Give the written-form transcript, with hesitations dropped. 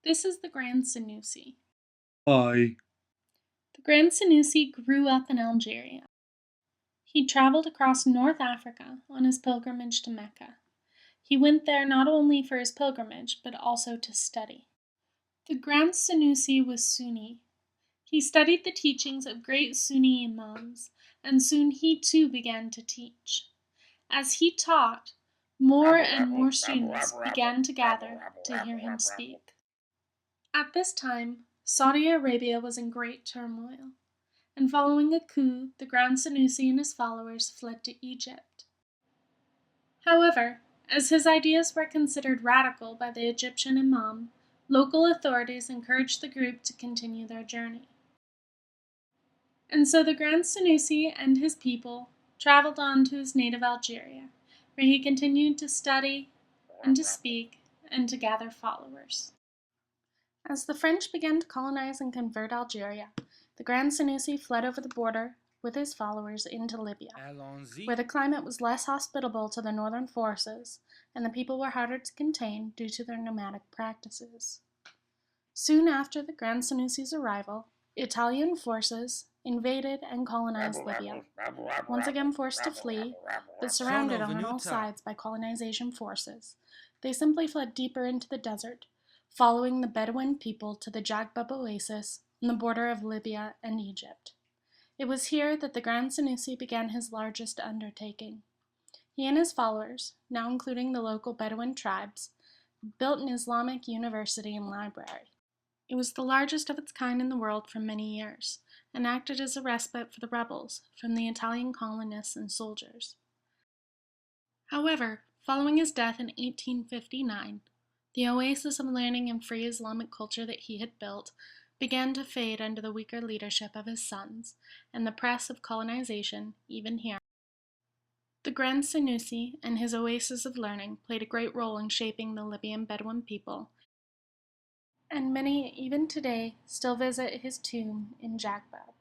This is the Grand Sanusi. Hi. The Grand Sanusi grew up in Algeria. He traveled across North Africa on his pilgrimage to Mecca. He went there not only for his pilgrimage, but also to study. The Grand Sanusi was Sunni. He studied the teachings of great Sunni imams, and soon he too began to teach. As he taught, more and more students began to gather to hear him speak. At this time, Saudi Arabia was in great turmoil, and following a coup, the Grand Sanusi and his followers fled to Egypt. However, as his ideas were considered radical by the Egyptian imam, local authorities encouraged the group to continue their journey. And so the Grand Sanusi and his people traveled on to his native Algeria, where he continued to study and to speak and to gather followers. As the French began to colonize and convert Algeria, the Grand Sanusi fled over the border with his followers into Libya, where the climate was less hospitable to the northern forces and the people were harder to contain due to their nomadic practices. Soon after the Grand Sanusi's arrival, Italian forces invaded and colonized Libya, once again forced to flee, but surrounded on all sides by colonization forces. They simply fled deeper into the desert, following the Bedouin people to the Jagbab oasis on the border of Libya and Egypt. It was here that the Grand Sanusi began his largest undertaking. He and his followers, now including the local Bedouin tribes, built an Islamic university and library. It was the largest of its kind in the world for many years, and acted as a respite for the rebels from the Italian colonists and soldiers. However, following his death in 1859, the oasis of learning and free Islamic culture that he had built began to fade under the weaker leadership of his sons and the press of colonization, even here. The Grand Sanusi and his oasis of learning played a great role in shaping the Libyan Bedouin people, and many, even today, still visit his tomb in Jagbab.